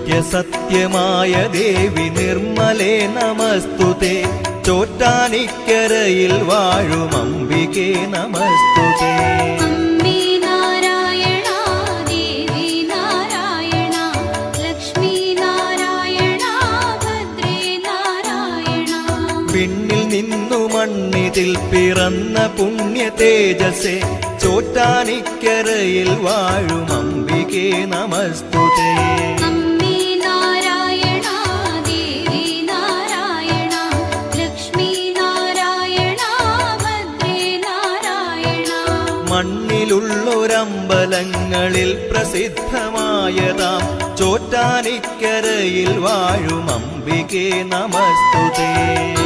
നിത്യസത്യമായ ദേവി നിർമ്മലേ നമസ്തുതേ. ചോറ്റാനിക്കരയിൽ വാഴും അംബികേ നമസ്തുതേ. പിന്നിൽ നിന്നു മണ്ണിതിൽ പിറന്ന പുണ്യ തേജസേ. ചോറ്റാനിക്കരയിൽ വാഴും അംബികേ നമസ്തുതേ. മണ്ണിലുള്ളൊരമ്പലങ്ങളിൽ പ്രസിദ്ധമായതാം ചോറ്റാനിക്കരയിൽ വാഴും അംബികേ നമസ്തുതേ.